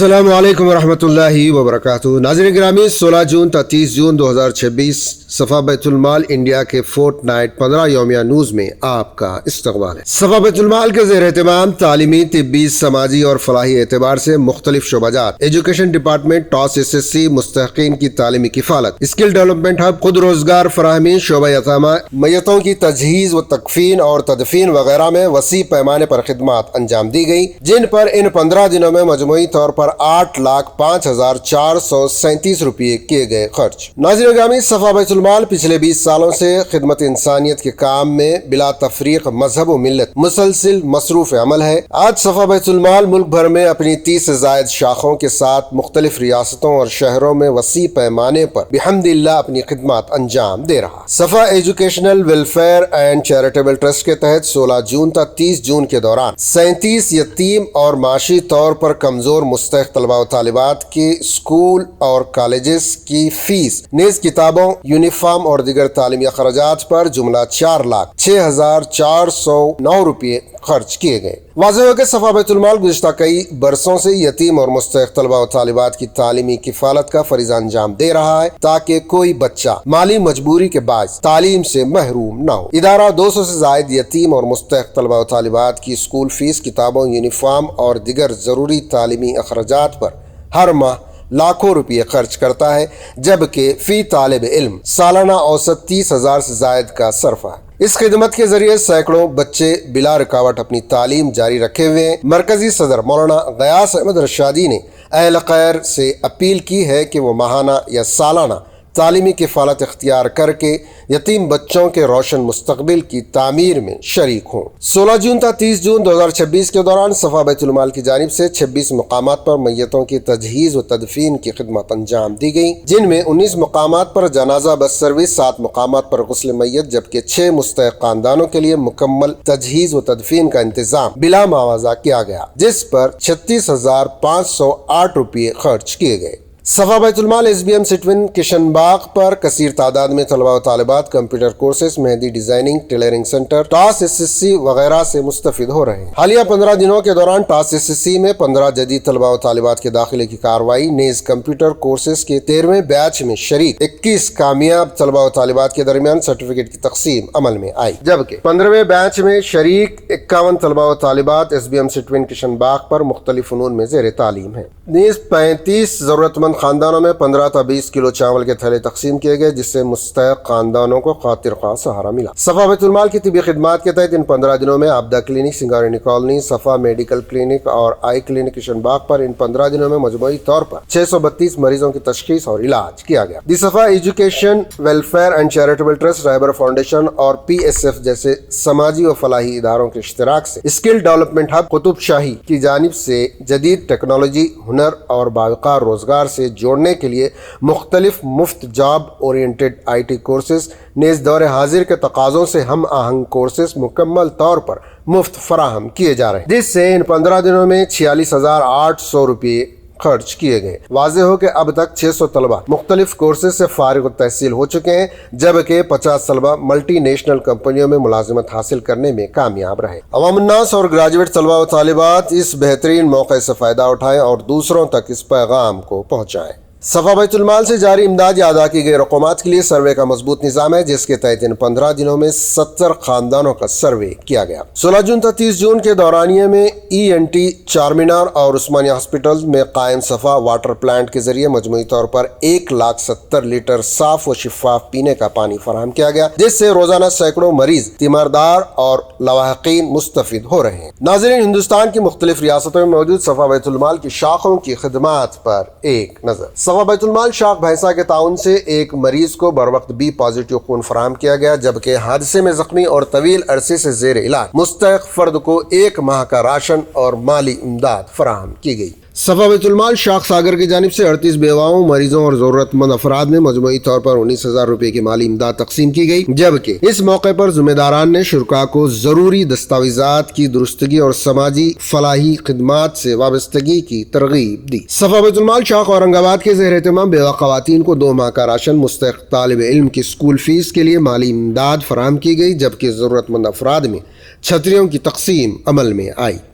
السلام علیکم ورحمۃ اللہ وبرکاتہ۔ ناظرین گرامی، 16 جون تا 30 جون 2026 صفا بیت المال انڈیا کے فورٹ نائٹ 15 یومیہ نیوز میں آپ کا استقبال ہے۔ صفا بیت المال کے زیر اہتمام تعلیمی، طبی، سماجی اور فلاحی اعتبار سے مختلف شعبہ جات، ایجوکیشن ڈپارٹمنٹ، ٹاس SSC، مستحقین کی تعلیمی کفالت، اسکل ڈیولپمنٹ ہب، خود روزگار فراہمی، شعبہ یتامہ، میتوں کی تجہیز و تکفین اور تدفین وغیرہ میں وسیع پیمانے پر خدمات انجام دی گئی، جن پر ان 15 دنوں میں مجموعی طور پر 8,05,437 روپے کیے گئے خرچ۔ ناظرین گرامی، صفا بیت المال پچھلے 20 سالوں سے خدمت انسانیت کے کام میں بلا تفریق مذہب و ملت مسلسل مصروف عمل ہے۔ آج صفا بیت المال ملک بھر میں اپنی 30 سے زائد شاخوں کے ساتھ مختلف ریاستوں اور شہروں میں وسیع پیمانے پر بحمداللہ اپنی خدمات انجام دے رہا۔ صفا educational welfare and charitable trust کے تحت 16 جون تا 30 جون کے دوران 37 یتیم اور معاشی طور پر کمزور مستحق طلباء و طالبات کی اسکول اور کالجز کی فیس نیز کتابوں، یونیفارم اور دیگر تعلیمی اخراجات پر جملہ 4,06,409 روپے خرچ کیے گئے۔ واضح ہو کہ صفا بیت المال گزشتہ کئی برسوں سے یتیم اور مستحق طلباء و طالبات کی تعلیمی کفالت کا فریضہ انجام دے رہا ہے تاکہ کوئی بچہ مالی مجبوری کے باعث تعلیم سے محروم نہ ہو۔ ادارہ 200 سے زائد یتیم اور مستحق طلباء و طالبات کی اسکول فیس، کتابوں، یونیفارم اور دیگر ضروری تعلیمی اخراجات پر ہر ماہ لاکھوں روپے خرچ کرتا ہے، جبکہ فی طالب علم سالانہ اوسط 30,000 سے زائد کا صرفہ ہے۔ اس خدمت کے ذریعے سینکڑوں بچے بلا رکاوٹ اپنی تعلیم جاری رکھے ہوئے ہیں۔ مرکزی صدر مولانا غیاث احمد رشادی نے اہل خیر سے اپیل کی ہے کہ وہ ماہانہ یا سالانہ تعلیمی کفالت اختیار کر کے یتیم بچوں کے روشن مستقبل کی تعمیر میں شریک ہوں۔ 16 جون تا 30 جون 2026 کے دوران صفا بیت المال کی جانب سے 26 مقامات پر میتوں کی تجہیز و تدفین کی خدمت انجام دی گئی، جن میں 19 مقامات پر جنازہ بس سروس، 7 مقامات پر غسل میت، جبکہ 6 مستحق خاندانوں کے لیے مکمل تجہیز و تدفین کا انتظام بلا معاوضہ کیا گیا، جس پر 36,508 روپے خرچ کیے گئے۔ صفا بیت المال SBM سٹون کشن باغ پر کثیر تعداد میں طلباء و طالبات computer courses, mehndi designing, tailoring centre, ٹاس SSC وغیرہ سے مستفید ہو رہے ہیں۔ حالیہ 15 دنوں کے دوران ٹاس SSC میں 15 جدید طلباء و طالبات کے داخلے کی کارروائی، نیز کمپیوٹر کورسز کے 13ویں بیچ میں شریک 21 کامیاب طلباء و طالبات کے درمیان سرٹیفکیٹ کی تقسیم عمل میں آئی، جبکہ 15ویں بیچ میں شریک 51 طلباء و طالبات SBM سٹون کشن باغ پر مختلف فنون میں زیر تعلیم ہیں۔ نیز 35 ضرورت مند خاندانوں میں 15 تا 20 کلو چاول کے تھیلے تقسیم کیے گئے، جس سے مستحق خاندانوں کو خاطر خواہ سہارا ملا۔ صفا بیت المال کی طبی خدمات کے تحت ان 15 دنوں میں آبدہ کلینک، سنگارینی کالونی، صفا میڈیکل کلینک اور آئی کلینک کشن باغ پر ان 15 دنوں میں مجموعی طور پر 632 مریضوں کی تشخیص اور علاج کیا گیا۔ The Safa education welfare and charitable trust, Rahbar foundation اور PSF جیسے سماجی و فلاحی اداروں کے اشتراک سے skill development hub Qutb Shahi کی جانب سے جدید ٹیکنالوجی، ہنر اور باوقار روزگار سے جوڑنے کے لیے مختلف مفت جاب اورینٹڈ IT کورسز، نیز دور حاضر کے تقاضوں سے ہم آہنگ کورسز مکمل طور پر مفت فراہم کیے جا رہے ہیں، جس سے ان 15 دنوں میں 46,800 روپے خرچ کیے گئے۔ واضح ہو کہ اب تک 600 طلبہ مختلف کورسز سے فارغ التحصیل ہو چکے ہیں، جبکہ 50 طلبہ ملٹی نیشنل کمپنیوں میں ملازمت حاصل کرنے میں کامیاب رہے۔ عوام الناس اور گریجویٹ طلبہ و طالبات اس بہترین موقع سے فائدہ اٹھائیں اور دوسروں تک اس پیغام کو پہنچائیں۔ صفا بیت المال سے جاری امداد یا ادا کی گئی رقومات کے لیے سروے کا مضبوط نظام ہے، جس کے تحت ان 15 دنوں میں 70 خاندانوں کا سروے کیا گیا۔ 16 جون تا 30 جون کے دورانیے میں ENT چارمینار اور عثمانیہ ہاسپٹل میں قائم صفا واٹر پلانٹ کے ذریعے مجموعی طور پر 1,70,000 لیٹر صاف و شفاف پینے کا پانی فراہم کیا گیا، جس سے روزانہ سینکڑوں مریض، تیماردار اور لواحقین مستفید ہو رہے ہیں۔ ناظرین، ہندوستان کی مختلف ریاستوں میں موجود صفا بیت المال کی شاخوں کی خدمات پر ایک نظر۔ صفا بیت المال شاخ بھینسا کے تعاون سے ایک مریض کو بروقت B پازیٹیو خون فراہم کیا گیا، جبکہ حادثے میں زخمی اور طویل عرصے سے زیر علاج مستحق فرد کو 1 ماہ کا راشن اور مالی امداد فراہم کی گئی۔ صفا بیت المال شاخ ساگر کی جانب سے 38 بیواؤں، مریضوں اور ضرورت مند افراد میں مجموعی طور پر 19,000 روپے کی مالی امداد تقسیم کی گئی، جبکہ اس موقع پر ذمہ داران نے شرکاء کو ضروری دستاویزات کی درستگی اور سماجی فلاحی خدمات سے وابستگی کی ترغیب دی۔ صفا بیت المال شاخ اورنگ آباد کے زیر اہتمام بیوہ خواتین کو 2 ماہ کا راشن، مستحق طالب علم کی اسکول فیس کے لیے مالی امداد فراہم کی گئی، جبکہ ضرورت مند افراد میں چھتریوں کی تقسیم عمل میں آئی۔